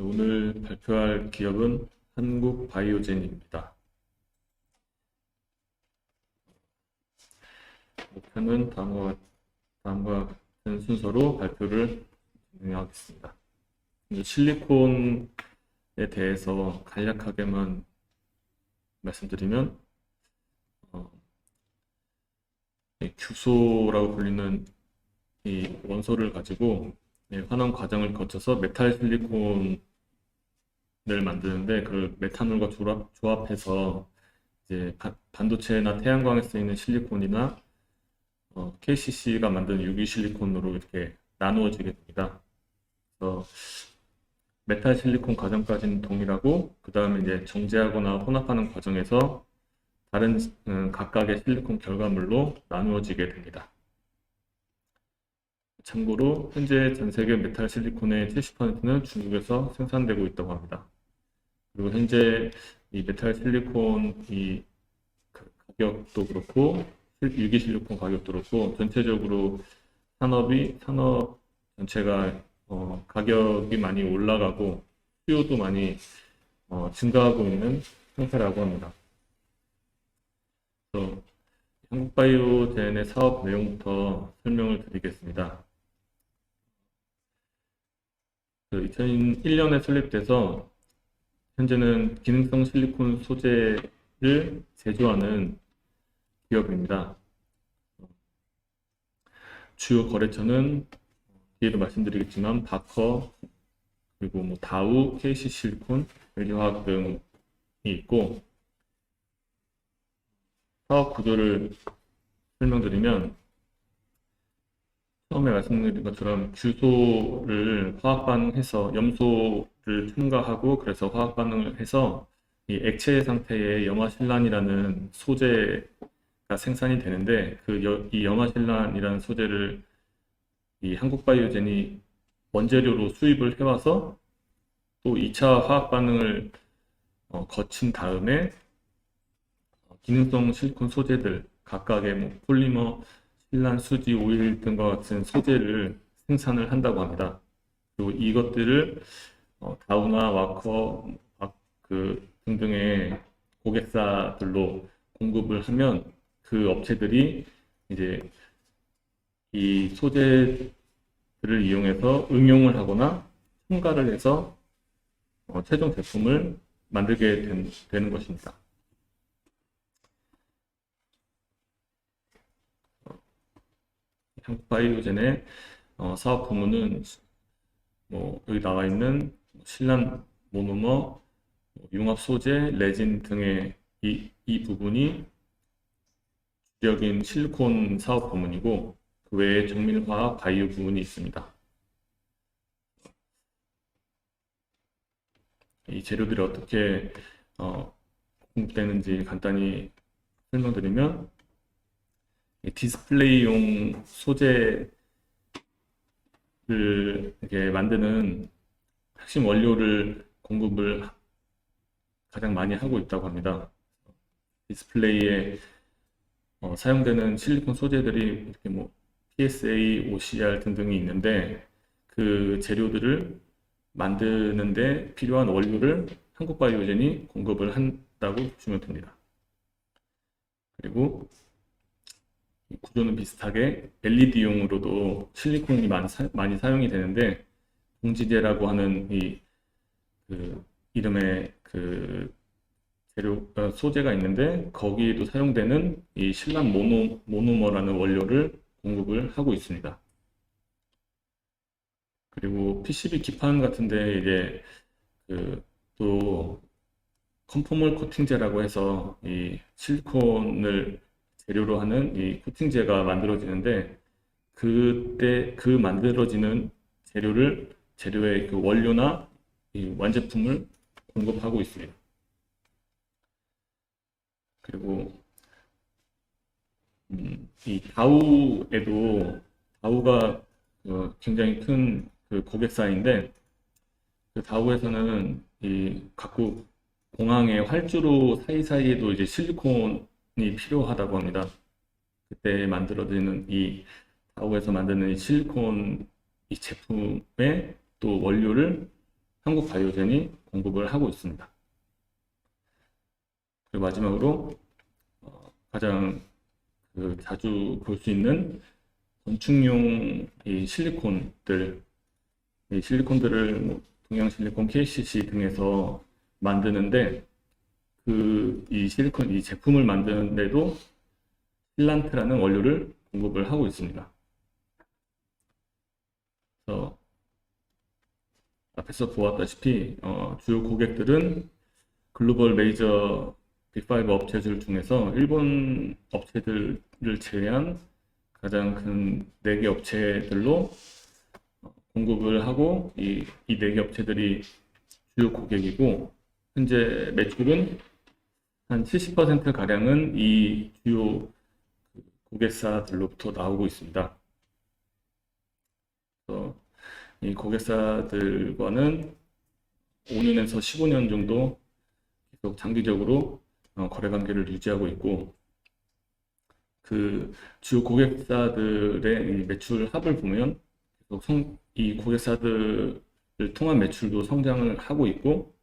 오늘 발표할 기업은 한국바이오젠입니다. 목표는 다음과 같은 순서로 발표를 진행하겠습니다. 실리콘에 대해서 간략하게만 말씀드리면 규소라고 불리는 이 원소를 가지고 환원 과정을 거쳐서 메탈 실리콘을 만드는데 그걸 메탄올과 조합해서 이제 반도체나 태양광에 쓰이는 실리콘이나 KCC가 만든 유기 실리콘으로 이렇게 나누어지게 됩니다. 그래서 메탈 실리콘 과정까지는 동일하고 그 다음에 이제 정제하거나 혼합하는 과정에서 다른 각각의 실리콘 결과물로 나누어지게 됩니다. 참고로 현재 전 세계 메탈 실리콘의 70%는 중국에서 생산되고 있다고 합니다. 그리고 현재 이 메탈 실리콘 이 가격도 그렇고 유기 실리콘 가격도 그렇고 전체적으로 산업 전체가 가격이 많이 올라가고 수요도 많이 증가하고 있는 상태라고 합니다. 그래서 한국바이오젠의 사업 내용부터 설명을 드리겠습니다. 2001년에 설립돼서 현재는 기능성 실리콘 소재를 제조하는 기업입니다. 주요 거래처는 뒤에도 말씀드리겠지만 바커, 그리고 다우, KC 실리콘, LG화학 등이 있고, 사업 구조를 설명드리면 처음에 말씀드린 것처럼 규소를 화학 반응해서 염소를 첨가하고 그래서 화학 반응을 해서 이 액체 상태의 염화실란이라는 소재가 생산이 되는데 이 염화실란이라는 소재를 이 한국바이오젠이 원재료로 수입을 해와서 또 2차 화학 반응을 거친 다음에 기능성 실리콘 소재들 각각의 폴리머, 실란, 수지, 오일 등과 같은 소재를 생산을 한다고 합니다. 그리고 이것들을 다우나 와커 등등의 고객사들로 공급을 하면 그 업체들이 이제 이 소재들을 이용해서 응용을 하거나 첨가를 해서 최종 제품을 만들게 되는 것입니다. 한국바이오젠의 사업 부문은 여기 나와 있는 실란 모노머, 융합 소재, 레진 등의 이 부분이 주력인 실리콘 사업 부문이고 그 외에 정밀화학, 바이오 부문이 있습니다. 이 재료들이 어떻게 공급되는지 간단히 설명드리면 디스플레이용 소재를 이렇게 만드는 핵심 원료를 공급을 가장 많이 하고 있다고 합니다. 디스플레이에 사용되는 실리콘 소재들이 이렇게 PSA, OCR 등등이 있는데 그 재료들을 만드는데 필요한 원료를 한국바이오젠이 공급을 한다고 보시면 됩니다. 그리고 구조는 비슷하게 LED용으로도 실리콘이 많이 사용이 되는데 동지제라고 하는 이름의 소재가 있는데 거기에도 사용되는 이 실란 모노머라는 원료를 공급을 하고 있습니다. 그리고 PCB 기판 같은데 이제 또 컨포멀 코팅제라고 해서 이 실리콘을 재료로 하는 이 코팅제가 만들어지는데 그때 그 만들어지는 재료의 그 원료나 이 완제품을 공급하고 있습니다. 그리고 이 다우가 굉장히 큰 고객사인데 그 다우에서는 이 각국 공항의 활주로 사이사이에도 이제 실리콘이 필요하다고 합니다. 그때 만들어지는 이 다우에서 만드는 이 실리콘 이 제품의 또 원료를 한국바이오젠이 공급을 하고 있습니다. 그리고 마지막으로 가장 자주 볼 수 있는 건축용 이 실리콘들을 뭐 동양실리콘, KCC 등에서 만드는데 이 실리콘 이 제품을 만드는데도 실란트라는 원료를 공급을 하고 있습니다. 그래서 앞에서 보았다시피 주요 고객들은 글로벌 메이저 빅5 업체들 중에서 일본 업체들을 제외한 가장 큰 4개 업체들로 공급을 하고 이 4개 업체들이 주요 고객이고, 현재 매출은 한 70%가량은 이 주요 고객사들로부터 나오고 있습니다. 그래서 이 고객사들과는 5년에서 15년 정도 계속 장기적으로 거래 관계를 유지하고 있고, 그 주요 고객사들의 이 매출 합을 보면 계속 이 고객사들을 통한 매출도 성장을 하고 있고,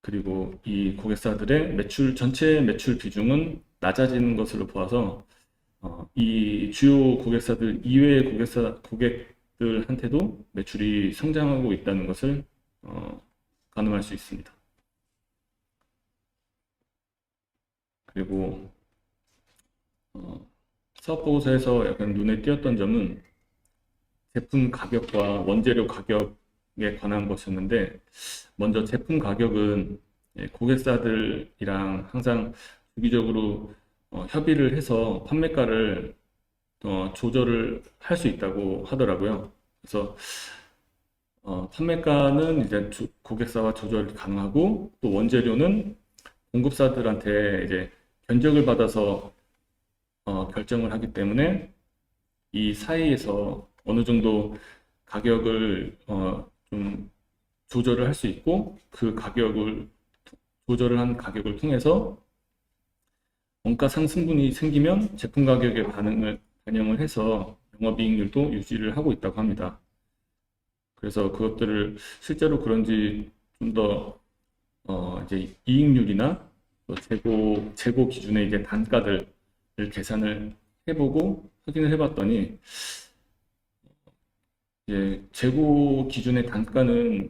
그리고 이 고객사들의 전체 매출 비중은 낮아지는 것으로 보아서 이 주요 고객사들 이외의 고객들한테도 매출이 성장하고 있다는 것을 가늠할 수 있습니다. 그리고 사업보고서에서 약간 눈에 띄었던 점은 제품 가격과 원재료 가격에 관한 것이었는데, 먼저 제품 가격은 고객사들이랑 항상 주기적으로 협의를 해서 판매가를 조절을 할 수 있다고 하더라고요. 그래서 판매가는 이제 고객사와 조절이 가능하고, 또 원재료는 공급사들한테 이제 견적을 받아서 결정을 하기 때문에 이 사이에서 어느 정도 가격을 좀 조절을 할 수 있고, 그 조절을 한 가격을 통해서 원가 상승분이 생기면 제품 가격에 반영을 해서 영업이익률도 유지를 하고 있다고 합니다. 그래서 그것들을 실제로 그런지 좀 더 이제 이익률이나 재고 기준의 이제 단가들을 계산을 해보고 확인을 해봤더니, 이제 재고 기준의 단가는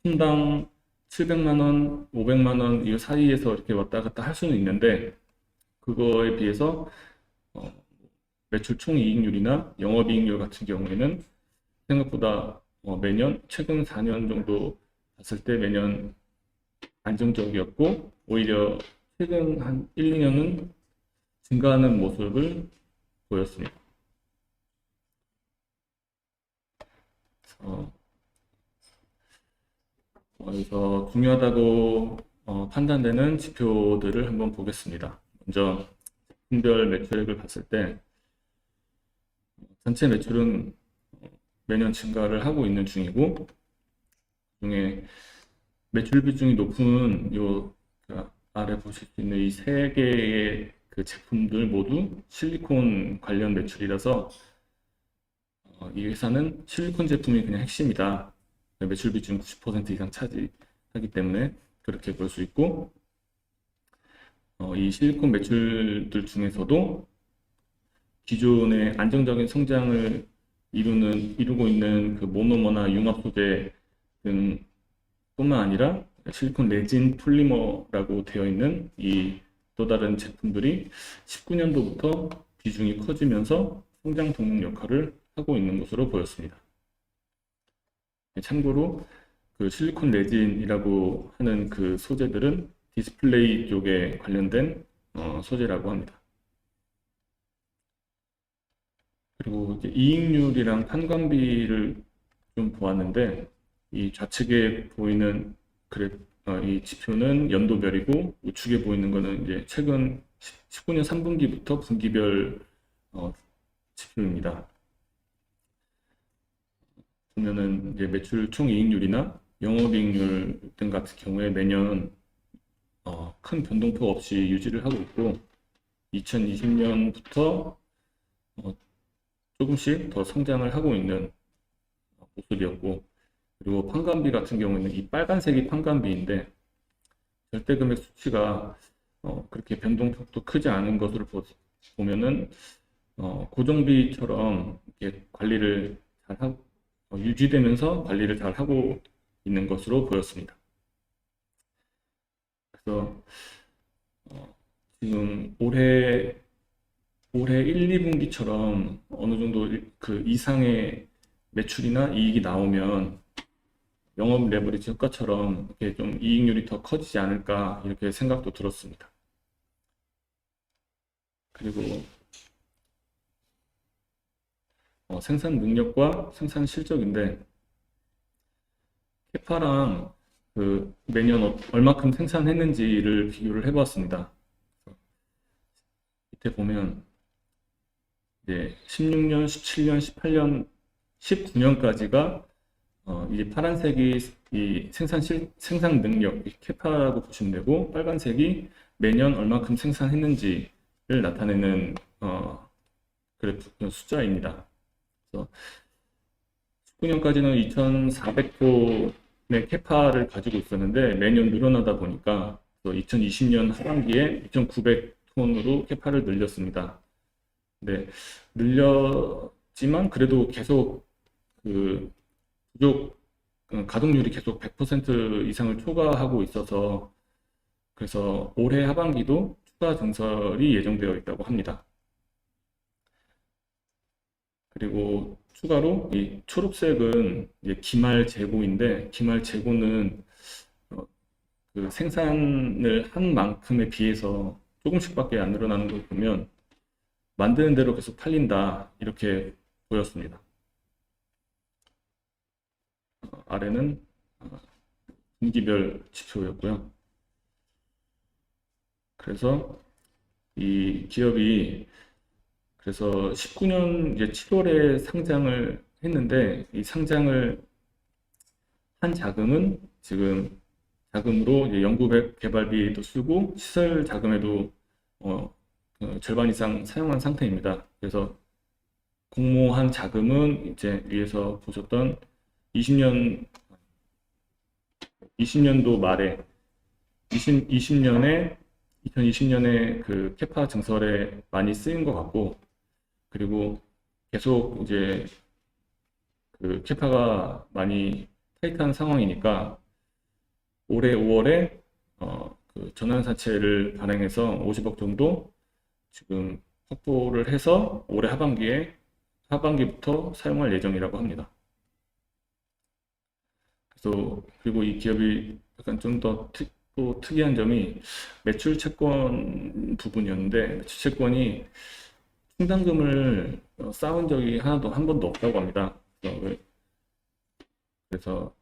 톤당 700만 원, 500만 원 이 사이에서 이렇게 왔다 갔다 할 수는 있는데, 그거에 비해서 매출 총이익률이나 영업이익률 같은 경우에는 생각보다 매년 최근 4년 정도 봤을 때 매년 안정적이었고, 오히려 최근 한 1, 2년은 증가하는 모습을 보였습니다. 여기서 중요하다고 판단되는 지표들을 한번 보겠습니다. 먼저 제품별 매출액을 봤을 때 전체 매출은 매년 증가를 하고 있는 중이고, 그중에 매출 비중이 높은 요 아래 보실 수 있는 이 3개의 그 제품들 모두 실리콘 관련 매출이라서 이 회사는 실리콘 제품이 그냥 핵심이다. 매출 비중 90% 이상 차지하기 때문에 그렇게 볼 수 있고, 이 실리콘 매출들 중에서도 기존의 안정적인 성장을 이루고 있는 그 모노머나 융합 소재 등 뿐만 아니라 실리콘 레진 폴리머라고 되어 있는 이 또 다른 제품들이 19년도부터 비중이 커지면서 성장 동력 역할을 하고 있는 것으로 보였습니다. 참고로 그 실리콘 레진이라고 하는 그 소재들은 디스플레이 쪽에 관련된 소재라고 합니다. 그리고 이제 이익률이랑 판관비를 좀 보았는데, 이 좌측에 보이는 이 지표는 연도별이고, 우측에 보이는 거는 이제 최근 19년 3분기부터 분기별 지표입니다. 보면은 이제 매출 총이익률이나 영업이익률 등 같은 경우에 매년 큰 변동폭 없이 유지를 하고 있고, 2020년부터 조금씩 더 성장을 하고 있는 모습이었고, 그리고 판관비 같은 경우에는 이 빨간색이 판관비인데 절대 금액 수치가 그렇게 변동폭도 크지 않은 것으로 보면은 고정비처럼 이렇게 관리를 잘 하고 유지되면서 관리를 잘 하고 있는 것으로 보였습니다. 그래서 지금 올해 1, 2분기처럼 어느 정도 그 이상의 매출이나 이익이 나오면 영업 레버리지 효과처럼 이렇게 좀 이익률이 더 커지지 않을까 이렇게 생각도 들었습니다. 그리고 생산 능력과 생산 실적인데 캐파랑 그 매년 얼마큼 생산했는지를 비교를 해보았습니다. 밑에 보면 이제 16년, 17년, 18년, 19년까지가 이제 파란색이 이 생산 능력, 캐파라고 보시면 되고, 빨간색이 매년 얼마큼 생산했는지를 나타내는 그래프 숫자입니다. 그래서 19년까지는 2,400톤의 캐파를 가지고 있었는데 매년 늘어나다 보니까 2020년 하반기에 2,900톤으로 캐파를 늘렸습니다. 네, 늘렸지만 그래도 계속 그 부족 가동률이 계속 100% 이상을 초과하고 있어서 그래서 올해 하반기도 추가 증설이 예정되어 있다고 합니다. 그리고 추가로 이 초록색은 이제 기말 재고인데 기말 재고는 그 생산을 한 만큼에 비해서 조금씩밖에 안 늘어나는 걸 보면 만드는 대로 계속 팔린다 이렇게 보였습니다. 아래는 분기별 지표였고요. 그래서 이 기업이 그래서 19년 이제 7월에 상장을 했는데 이 상장을 한 자금은 지금 자금으로 이제 연구 개발비도 쓰고 시설 자금에도 절반 이상 사용한 상태입니다. 그래서 공모한 자금은 이제 위에서 보셨던 20년도 말에 2020년에 그 캐파 증설에 많이 쓰인 것 같고 그리고 계속 이제 그 캐파가 많이 타이트한 상황이니까 올해 5월에 그 전환사채를 발행해서 50억 정도 지금 확보를 해서 올해 하반기부터 사용할 예정이라고 합니다. 그래서 그리고 이 기업이 약간 좀 더 또 특이한 점이 매출 채권 부분이었는데 매출 채권이 충당금을 쌓은 적이 한 번도 없다고 합니다. 그래서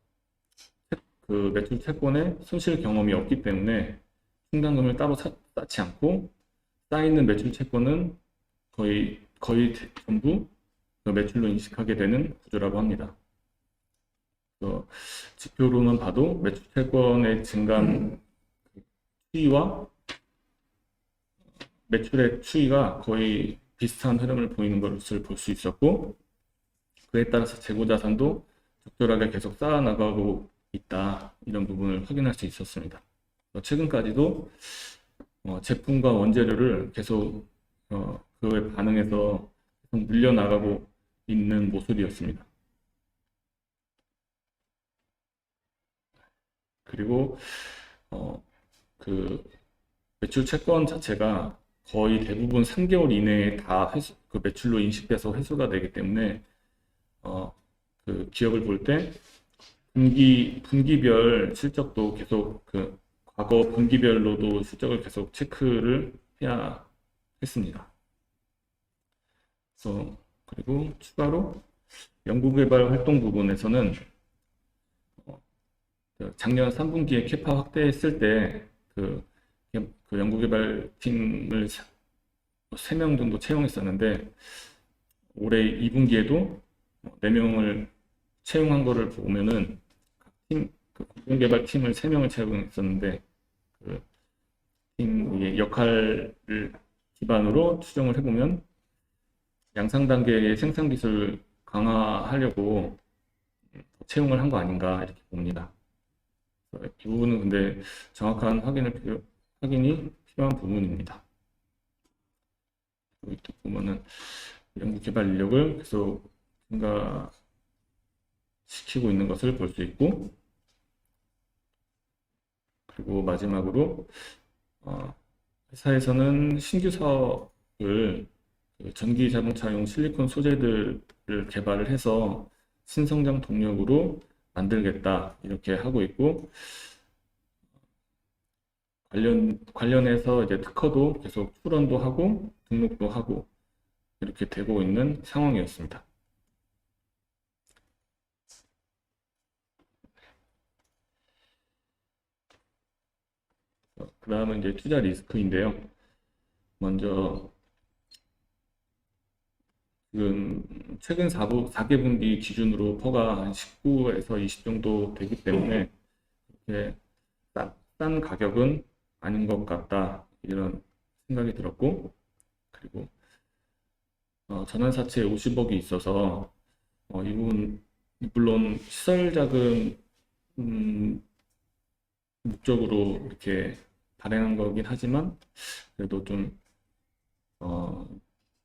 그 매출 채권에 손실 경험이 없기 때문에 충당금을 따로 쌓지 않고 쌓이는 매출 채권은 거의 전부 그 매출로 인식하게 되는 구조라고 합니다. 지표로만 봐도 매출 채권의 증감 추이와 매출의 추이가 거의 비슷한 흐름을 보이는 것을 볼 수 있었고 그에 따라서 재고자산도 적절하게 계속 쌓아나가고 있다 이런 부분을 확인할 수 있었습니다. 최근까지도 제품과 원재료를 계속 그에 반응해서 계속 늘려나가고 있는 모습이었습니다. 그리고 그 매출 채권 자체가 거의 대부분 3개월 이내에 다 그 매출로 인식돼서 회수가 되기 때문에 그 기업을 볼 때 분기별 실적도 계속 그 과거 분기별로도 실적을 계속 체크를 해야 했습니다. 그리고 추가로 연구개발 활동 부분에서는 작년 3분기에 캐파 확대했을 때 그 연구개발팀을 3명 정도 채용했었는데 올해 2분기에도 4명을 채용한 거를 보면은 그 공동개발팀을 3명을 채용했었는데 그 팀의 역할을 기반으로 추정을 해보면 양상 단계의 생산 기술 강화하려고 채용을 한 거 아닌가 이렇게 봅니다. 이 부분은 근데 정확한 확인이 필요한 부분입니다. 여기 또 보면은 연구개발 인력을 계속 증가시키고 있는 것을 볼 수 있고, 그리고 마지막으로 회사에서는 신규 사업을 전기 자동차용 실리콘 소재들을 개발을 해서 신성장 동력으로 만들겠다 이렇게 하고 있고, 관련해서 이제 특허도 계속 출원도 하고 등록도 하고 이렇게 되고 있는 상황이었습니다. 그 다음은 이제 투자 리스크인데요. 먼저 지금 최근 4개분기 기준으로 퍼가 한 19에서 20 정도 되기 때문에 이렇게 싼 가격은 아닌 것 같다 이런 생각이 들었고, 그리고 전환사채 50억이 있어서 이 부분 물론 시설 자금 목적으로 이렇게 발행한 거긴 하지만 그래도 좀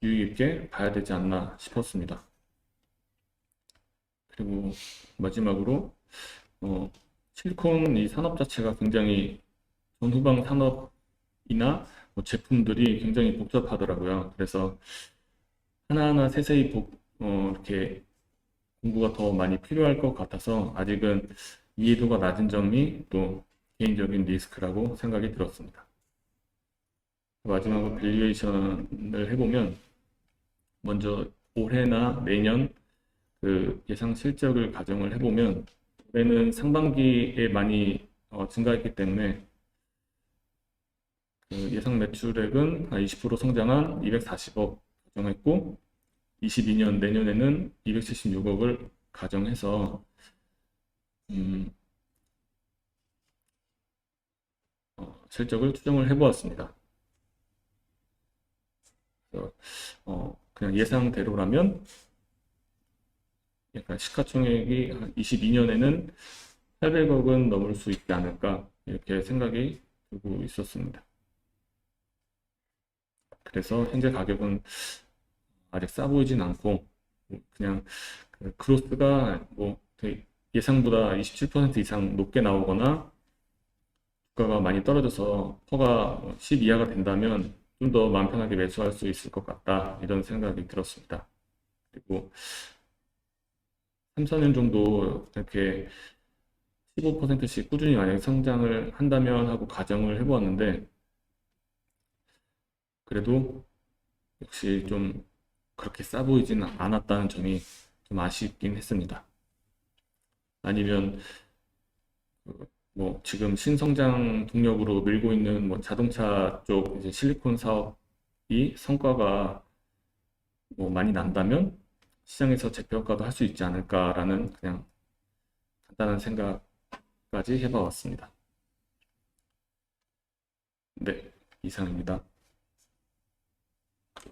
유의 깊게 봐야 되지 않나 싶었습니다. 그리고 마지막으로 실리콘 이 산업 자체가 굉장히 전후방 산업이나 제품들이 굉장히 복잡하더라고요. 그래서 하나하나 세세히 이렇게 공부가 더 많이 필요할 것 같아서 아직은 이해도가 낮은 점이 또 개인적인 리스크라고 생각이 들었습니다. 마지막으로 밸류에이션을 해보면 먼저 올해나 내년 그 예상 실적을 가정을 해보면 올해는 상반기에 많이 증가했기 때문에 그 예상 매출액은 20% 성장한 240억 가정했고 22년 내년에는 276억을 가정해서 실적을 추정을 해보았습니다. 그래서 그냥 예상대로라면 약간 시가총액이 한 22년에는 800억은 넘을 수 있지 않을까 이렇게 생각이 들고 있었습니다. 그래서 현재 가격은 아직 싸 보이진 않고 그냥 그로스가 예상보다 27% 이상 높게 나오거나 주가가 많이 떨어져서 퍼가 10 이하가 된다면 좀 더 마음 편하게 매수할 수 있을 것 같다 이런 생각이 들었습니다. 그리고 3, 4년 정도 이렇게 15%씩 꾸준히 만약에 성장을 한다면 하고 가정을 해보았는데 그래도 역시 좀 그렇게 싸 보이지는 않았다는 점이 좀 아쉽긴 했습니다. 아니면 지금 신성장 동력으로 밀고 있는 자동차 쪽 이제 실리콘 사업이 성과가 많이 난다면 시장에서 재평가도 할 수 있지 않을까라는 그냥 간단한 생각까지 해봐왔습니다. 네, 이상입니다.